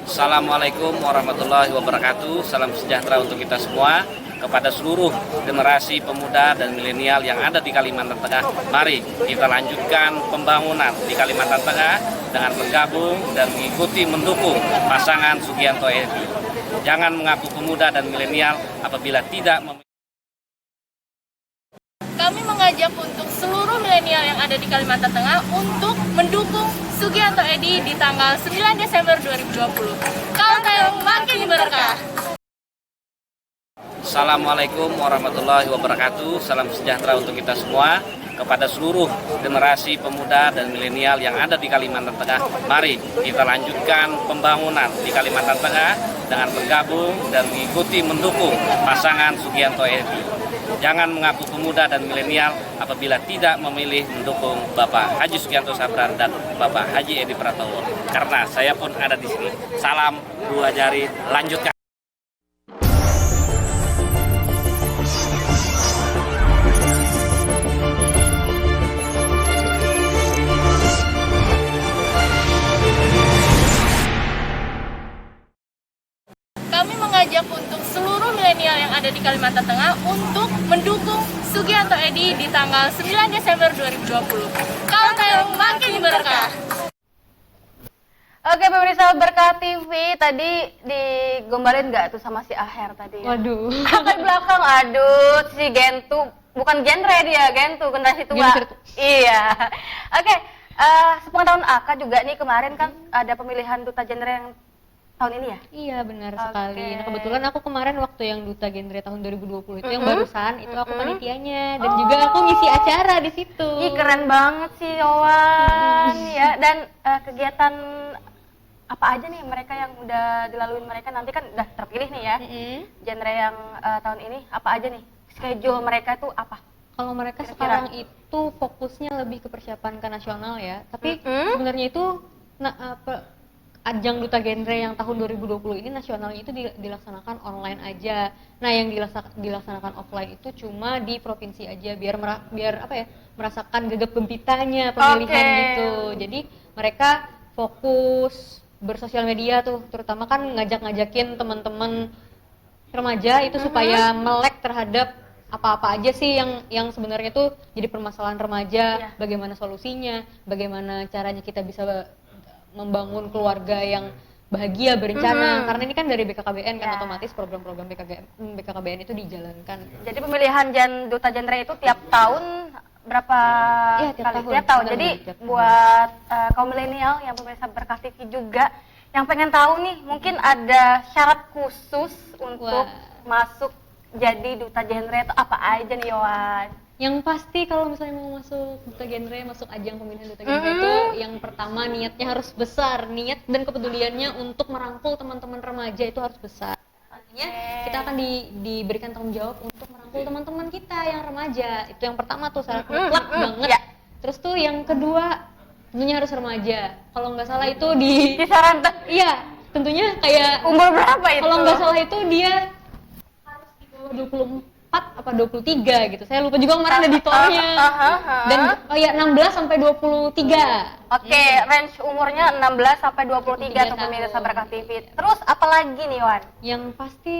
Assalamualaikum warahmatullahi wabarakatuh. Salam sejahtera untuk kita semua. Kepada seluruh generasi pemuda dan milenial yang ada di Kalimantan Tengah, mari kita lanjutkan pembangunan di Kalimantan Tengah dengan bergabung dan mengikuti mendukung pasangan Sugianto Edi. Jangan mengaku pemuda dan milenial apabila tidak Kami mengajak untuk seluruh milenial yang ada di Kalimantan Tengah untuk mendukung Sugianto Edi di tanggal 9 Desember 2020. Kalteng makin berkah. Assalamualaikum warahmatullahi wabarakatuh. Salam sejahtera untuk kita semua. Kepada seluruh generasi pemuda dan milenial yang ada di Kalimantan Tengah, mari kita lanjutkan pembangunan di Kalimantan Tengah dengan bergabung dan mengikuti mendukung pasangan Sugianto Edi. Jangan mengaku pemuda dan milenial apabila tidak memilih mendukung Bapak Haji Sugianto Sabran dan Bapak Haji Edi Pratowo. Karena saya pun ada di sini. Salam 2 jari, lanjutkan. Kami mengajak untuk seluruh milenial yang ada di Kalimantan Tengah untuk mendukung Sugianto Edi di tanggal 9 Desember 2020. Kalteng makin berkah. Oke pemirsa Berkah TV, tadi digombalin nggak tuh sama si Aher tadi? Ya? Waduh. Sampai belakang, aduh si Gentu, bukan genre dia, Gentu, generasi tua. Iya. Oke, sepengetahuan Aka juga nih kemarin kan ada pemilihan duta genre yang tahun ini ya? Iya benar sekali. Nah kebetulan aku kemarin waktu yang duta genre tahun 2020 itu yang barusan itu aku panitianya dan juga aku ngisi acara di situ. Ih keren banget sih Yowan ya. Dan kegiatan apa aja nih mereka yang udah dilaluin mereka nanti kan udah terpilih nih ya. Genre yang tahun ini apa aja nih? Schedule mereka tuh apa? Kalau mereka sekarang itu fokusnya lebih ke persiapan ke nasional ya. Tapi sebenarnya itu ajang duta genre yang tahun 2020 ini nasionalnya itu dilaksanakan online aja. Nah, yang dilaksanakan offline itu cuma di provinsi aja biar merasakan gegap gempitanya pemilihan gitu. Jadi mereka fokus bersosial media tuh, terutama kan ngajakin teman-teman remaja itu supaya melek terhadap apa-apa aja sih yang sebenarnya tuh jadi permasalahan remaja, bagaimana solusinya, bagaimana caranya kita bisa membangun keluarga yang bahagia, berencana. Karena ini kan dari BKKBN kan, otomatis program-program BKKBN itu dijalankan. Jadi pemilihan duta genre itu tiap tahun berapa kali? Tiap tahun. Jadi buat kaum milenial yang pemirsa Berkah TV juga yang pengen tahu nih, mungkin ada syarat khusus untuk masuk jadi duta genre itu apa aja nih, Yowan? Yang pasti kalau misalnya mau masuk duta genre, masuk ajang pemilihan duta genre itu yang pertama niatnya harus besar, niat dan kepeduliannya untuk merangkul teman-teman remaja itu harus besar. Artinya kita akan diberikan tanggung jawab untuk merangkul teman-teman kita yang remaja. Itu yang pertama tuh syarat mutlak banget. Terus tuh yang kedua tentunya harus remaja. Kalau nggak salah itu disarankan. Iya, tentunya kayak umur berapa itu? Kalau nggak salah itu dia harus di bawah 24 apa 23 gitu. Saya lupa juga kemarin editornya. Dan 16 sampai 23. Oke, range umurnya 16 sampai 23 untuk pemirsa Berkah TV. Terus apalagi nih, Wan? Yang pasti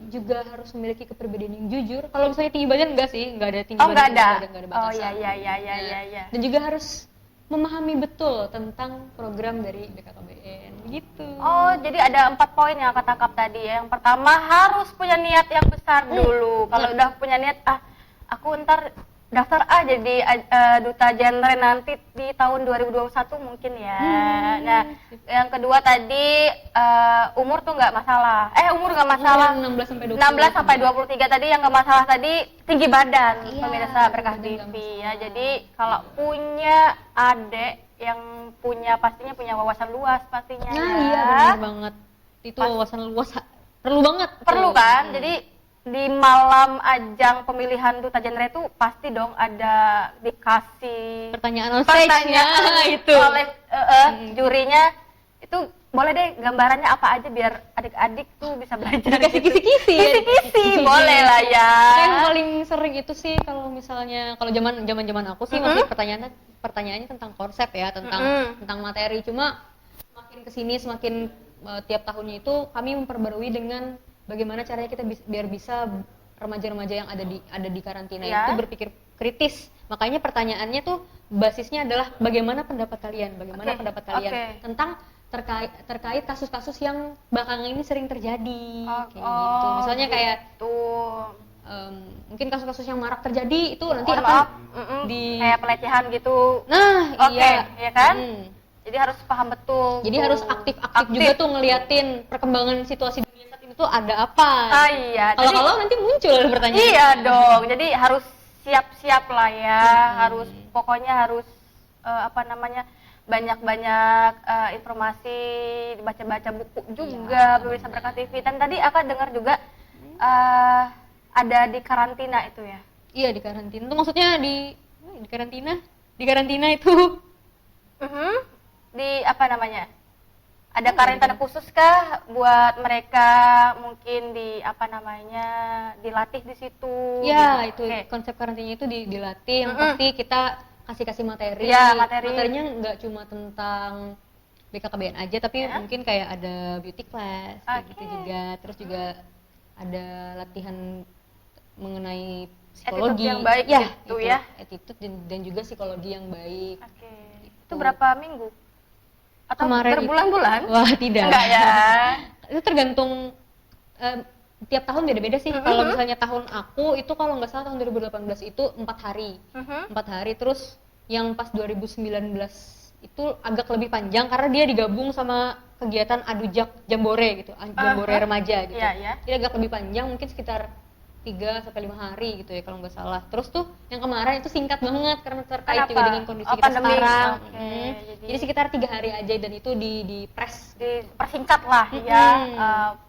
juga harus memiliki kepribadian yang jujur. Kalau misalnya tinggi badan enggak sih, enggak ada tinggi badan. Enggak ada batasan. Oh iya. Dan juga harus memahami betul tentang program dari BKKBN gitu. Oh, jadi ada 4 poin yang aku tangkap tadi ya. Yang pertama harus punya niat yang besar dulu. Kalau udah punya niat, aku ntar daftar jadi duta genre nanti di tahun 2021 mungkin ya. Nah, yang kedua tadi umur tuh nggak masalah. Umur nggak masalah. 16 sampai 23 tadi yang nggak masalah tadi tinggi badan. Pemirsa Berkah TV ya. Jadi kalau punya adik yang pastinya punya wawasan luas pastinya. Nah, iya benar banget. Itu wawasan luas perlu banget. Perlu kan? Jadi di malam ajang pemilihan duta genre itu pasti dong ada dikasih pertanyaan on stage-nya itu oleh jurinya. Itu boleh deh gambarannya apa aja biar adik-adik tuh bisa belajar. Dikasih kisi-kisi ya. Kisi-kisi boleh lah ya. Yang paling sering itu sih kalau misalnya kalau zaman aku sih masih pertanyaannya tentang konsep ya, tentang materi. Cuma semakin kesini semakin tiap tahunnya itu kami memperbarui dengan bagaimana caranya kita biar bisa remaja-remaja yang ada di karantina itu berpikir kritis. Makanya pertanyaannya tuh basisnya adalah bagaimana pendapat kalian, tentang terkait kasus-kasus yang belakangan ini sering terjadi, kayak gitu. Misalnya kayak mungkin kasus-kasus yang marak terjadi itu nanti akan kayak pelecehan gitu. Nah, iya kan? Jadi harus paham betul. Jadi harus aktif juga tuh ngeliatin perkembangan situasi dunia saat ini tuh ada apa. Iya. Kalau nanti muncul pertanyaan. Iya dong. Jadi harus siap-siap lah ya. Pokoknya harus banyak-banyak informasi, baca-baca buku juga, pemirsa Berkah TV. Dan tadi akan dengar juga ada di karantina itu ya. Iya, di karantina. Itu maksudnya di karantina? Di karantina itu di apa namanya? Ada karantina khusus kah buat mereka mungkin dilatih di situ? Ya, itu konsep karantinanya itu dilatih. Yang pasti kita kasih materi. Ya, materinya nggak cuma tentang BKKBN aja, tapi mungkin kayak ada beauty class gitu juga. Terus juga ada latihan mengenai psikologi yang baik gitu ya. Attitude dan juga psikologi yang baik. Itu berapa minggu? Atau berbulan-bulan? Wah, tidak. Enggak ya. Itu tergantung tiap tahun beda-beda sih. Kalau misalnya tahun aku itu kalau nggak salah tahun 2018 itu 4 hari. 4 hari. Terus yang pas 2019 itu agak lebih panjang karena dia digabung sama kegiatan Adujak Jambore gitu. Jambore remaja gitu. Jadi agak lebih panjang, mungkin sekitar 3-5 hari gitu ya kalau nggak salah. Terus tuh yang kemarin itu singkat banget karena terkait juga dengan kondisi kita sekarang. Jadi sekitar 3 hari aja dan itu dipersingkat lah ya,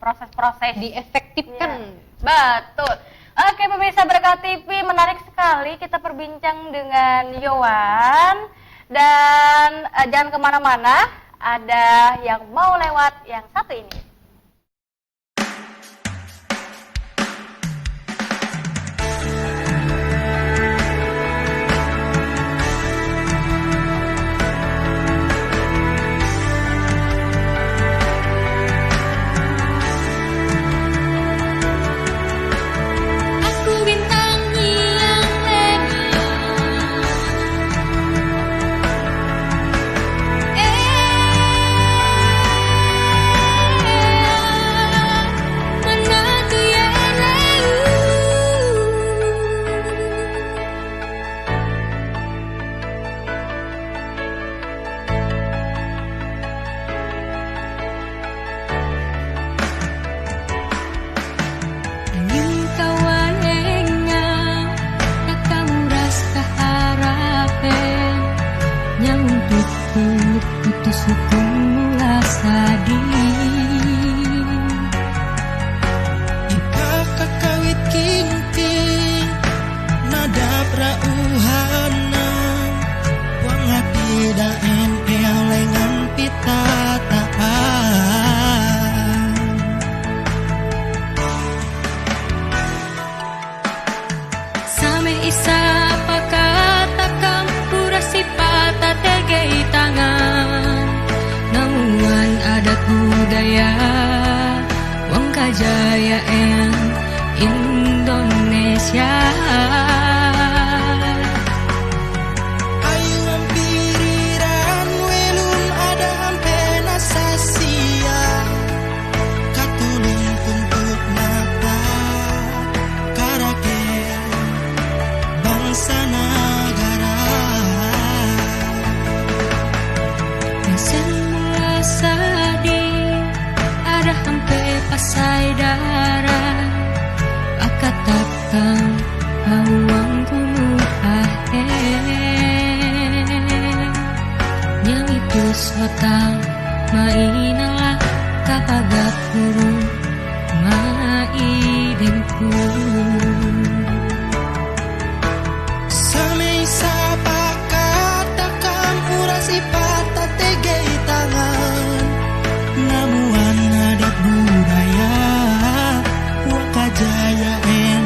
proses-proses diefektifkan. Betul. Oke, pemirsa Berkah TV, menarik sekali kita berbincang dengan Yowan. Dan jangan kemana-mana, ada yang mau lewat yang satu ini. sukula sadi kakawit kinting nadap rauhana wangati daen elengan pitataan same isa pakatakam purasi pata tegay tangan namuan adat budaya wang kajayaan Indonesia ayu ang piriran welum ada ampena sasia katulung tuntut mata karake bangsa negara semula sadi ada hampe pasai darah akatakang awang kuno ahe yang itu sotang mainalah kapagap guru maidemku samay sa pakatakang urasi pata tegay tangan namuan adat budaya wakajayaan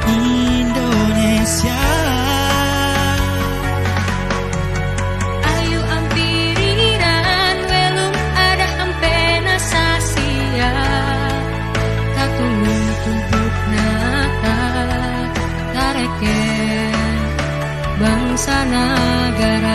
Indonesia ayu ang piriran welum ada ampena sasia katulung tumpuk nata tareke bangsa negara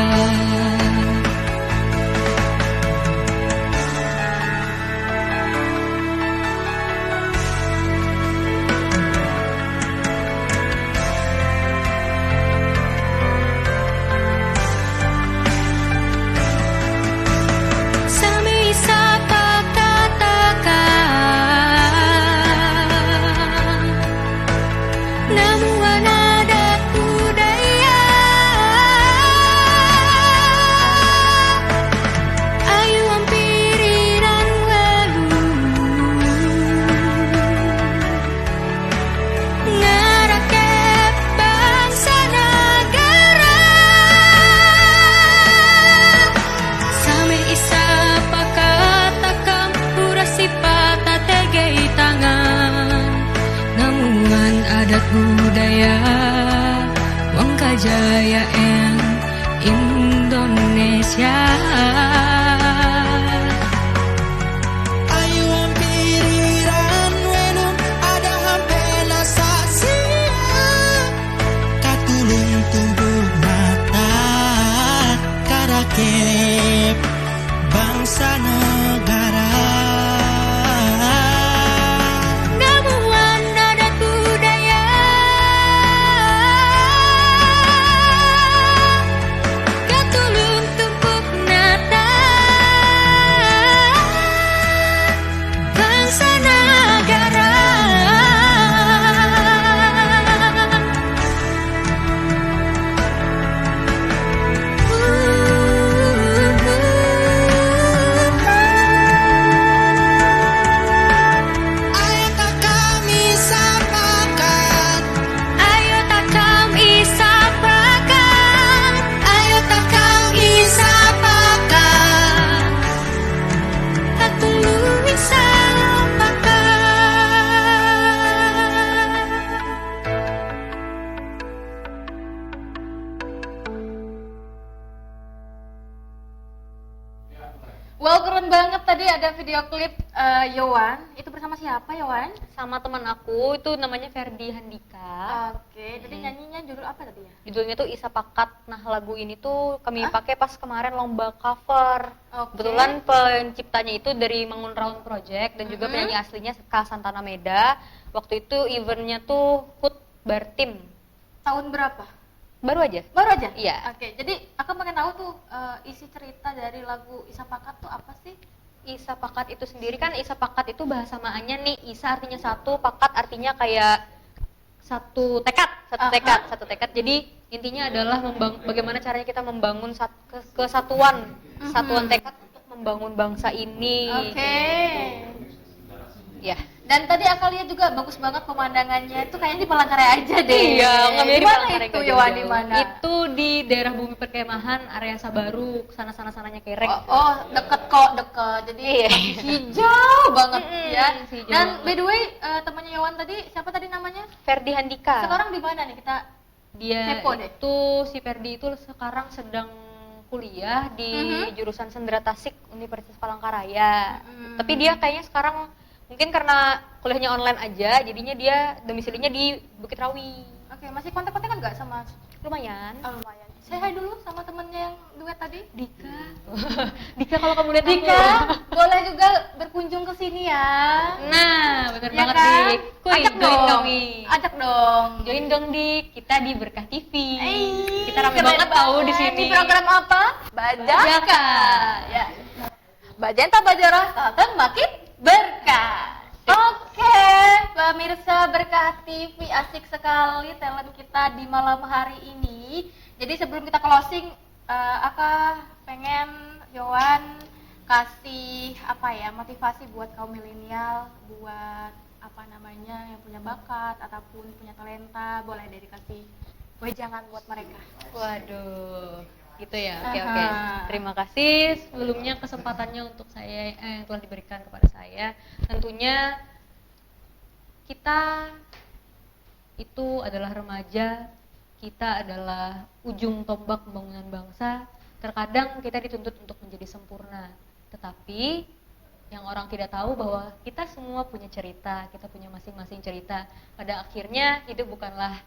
adat budaya wang kajayaan Indonesia ayu ang piriran welum ada hampena sasia katulung tumbuk mata karakep bangsa negara Wow, keren banget tadi ada video klip Yowan. Itu bersama siapa Yowan? Sama teman aku, itu namanya Ferdi Handika. Oke, jadi nyanyinya judul apa tadi ya? Judulnya tuh Isa Pakat. Nah, lagu ini tuh kami pakai pas kemarin lomba cover. Kebetulan penciptanya itu dari Mangun Raun Project dan juga penyanyi aslinya Kak Santana Meda. Waktu itu eventnya tuh HUT Bartim. Tahun berapa? Baru aja. Baru aja? Iya. Oke, jadi aku pengen tahu tuh isi cerita dari lagu Isa Pakat tuh apa sih? Isa Pakat itu sendiri kan, Isa Pakat itu bahasa Maanya nih, Isa artinya satu, Pakat artinya kayak satu tekad. Jadi intinya adalah bagaimana caranya kita membangun kesatuan, satuan tekad membangun bangsa ini. Oke. Ya. Dan tadi Aka lihat juga bagus banget pemandangannya. Itu kayaknya di Palangkaraya aja deh. Iya, nggak mirip Di mana Palangkaraya, itu nggak Yowan, jauh-jauh. di mana? Itu di daerah Bumi Perkemahan, area Sabaru, sananya Kerek. Oh, deket kok, deket. Jadi hijau banget ya. hijau Dan banget. by the way, temannya Yowan tadi, siapa tadi namanya? Ferdi Handika. Sekarang di mana nih kita? Dia Kepo deh. itu si Ferdi itu sekarang sedang kuliah di jurusan Sendera Tasik Universitas Palangkaraya. Tapi dia kayaknya sekarang mungkin karena kuliahnya online aja, jadinya dia domisilinya di Bukit Rawi. Oke, masih kontak-kontakan nggak sama? Lumayan. Oh, lumayan. Say hi dulu sama temennya yang duet tadi. Dika. Dika kalau kamu lihat Dika, aku. boleh juga berkunjung ke sini ya. Nah, benar Ya banget kan? Dik. Kuy, Ajak join dong. dong, Dik. Ajak dong. Join dong Dik, kita di Berkah TV. Kita rame Keren banget tahu di sini. Di program apa? Bajaka. Ya. Bajenta Bajorah Kalteng makin berkah. Oke, pemirsa Berkah TV, asik sekali talent kita di malam hari ini. Jadi sebelum kita closing, Aka pengen Yowan kasih apa ya, motivasi buat kaum milenial, buat apa namanya yang punya bakat ataupun punya talenta, boleh deh dikasih wejangan buat mereka. Waduh, gitu ya. Oke. Aha. Terima kasih sebelumnya kesempatannya untuk saya yang telah diberikan kepada saya. Tentunya kita itu adalah remaja, kita adalah ujung tombak pembangunan bangsa. Terkadang kita dituntut untuk menjadi sempurna, tetapi yang orang tidak tahu bahwa kita semua punya cerita, kita punya masing-masing cerita. Pada akhirnya hidup bukanlah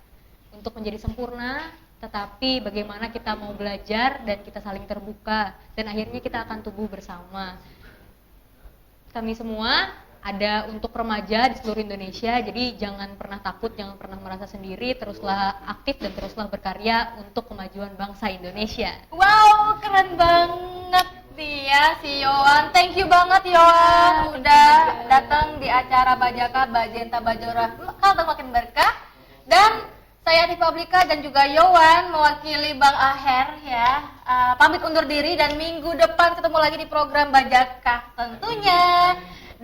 untuk menjadi sempurna, tetapi bagaimana kita mau belajar dan kita saling terbuka, dan akhirnya kita akan tumbuh bersama. Kami semua ada untuk remaja di seluruh Indonesia, jadi jangan pernah takut, jangan pernah merasa sendiri, teruslah aktif dan teruslah berkarya untuk kemajuan bangsa Indonesia. Wow, keren banget dia si Yowan. Thank you banget Yowan udah datang di acara Bajaka Bajenta Bajorah Kalteng makin berkah. Dan saya Adi Publika dan juga Yowan mewakili Bang Aher ya, pamit undur diri dan minggu depan ketemu lagi di program Bajaka tentunya.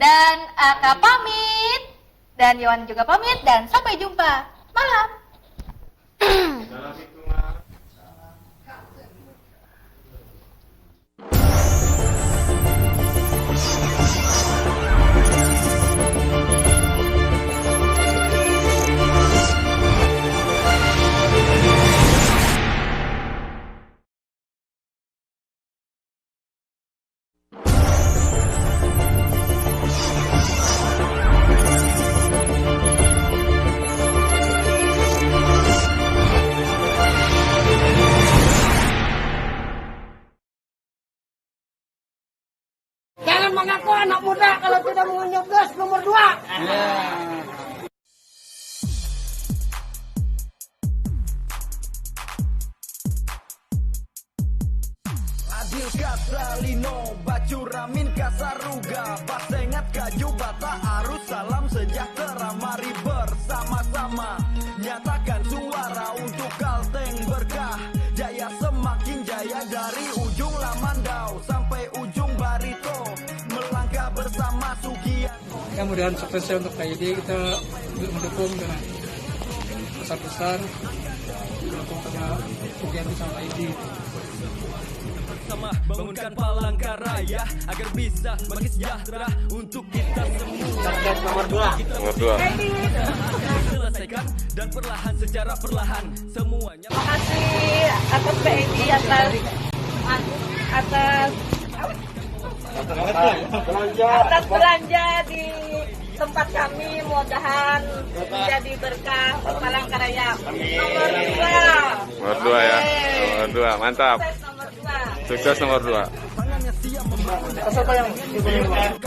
Dan Aka pamit dan Yowan juga pamit dan sampai jumpa malam. Jangan mengaku anak muda kalau tidak mau nyoblos nomor 2. Adil Kasalino, Bacuramin Kasaruga, Basengat Kaju Bata Arus, salam sejahtera, mari bersama-sama nyatakan suara untuk Kalteng berkah, jaya semakin jaya dari ujung Lamandau sampai ujung Barito, melangkah bersama Sugian. Ya mudah-mudahan suksesnya untuk KID, kita mendukung dengan besar-besar, mendukung pada Sugianti sama KID. Sama bangunkan Palangkaraya agar bisa makin sejahtera untuk kita semua. Nomor 2. Selesaikan dan perlahan secara perlahan semuanya. Terima kasih atas PNI atas belanja di tempat kami, mudah-mudahan menjadi berkah Palangkaraya. Nomor 2. Nomor 2 ya. Nomor 2, mantap. Sukses nomor 2. Sukses nomor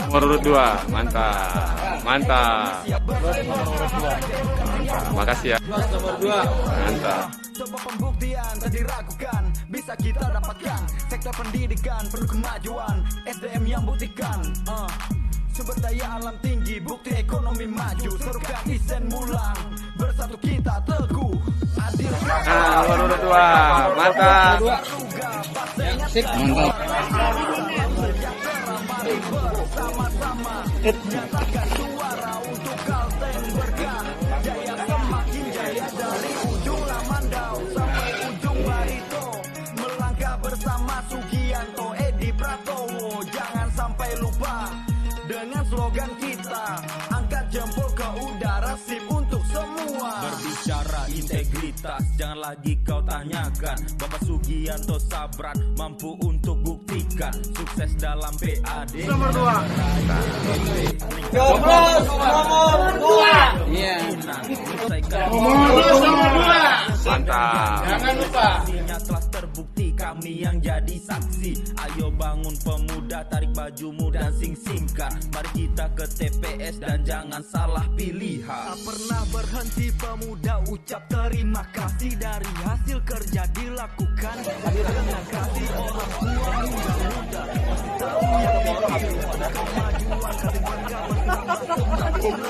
2. Nomor 2, mantap. Mantap. Makasih ya. Nomor 2. Mantap. Coba pembuktian tak diragukan, bisa kita dapatkan. Sektor pendidikan perlu kemajuan, SDM yang buktikan. Sumber daya alam tinggi, bukti ekonomi maju. Serukan isen mulang, bersatu kita teguh. Adil. Nomor 2, mantap. Sip. Mantap. Bersama-sama menyatakan suara untuk Kalteng berkah. Jaya semakin jaya dari ujung Lamandau sampai ujung Barito. Melangkah bersama Sugianto, Edi Pratowo. Jangan sampai lupa dengan slogan kita, angkat jempol ke udara, sip untuk semua. Berbicara integritas, jangan lagi kau tanyakan. Bapak Sugianto Sabran mampu untuk buktikan sukses dalam PAD. Nomor 2. Coblos nomor 2. Iya. Coblos nomor 2. Mantap. Jangan lupa. Telah terbukti kami yang jadi saksi. Ayo bangun pemuda, tarik bajumu dan sing-singkan. Mari kita ke TPS dan jangan salah pilihan. Tak pernah berhenti pemuda, ucap terima kasih dari hasil kerja dilakukan. Terima kasih orang tua muda-muda. Tahu yang dipilih pada kemajuan keluarga bersama semakin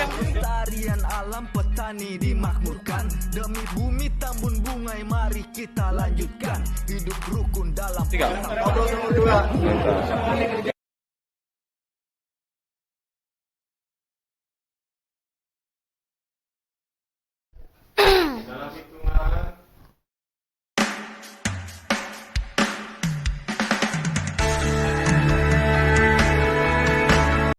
lebih tarian alam petani dimakmurkan. Demi bumi tambun bungai, mari kita lanjutkan. Hidup rukun dalam 3.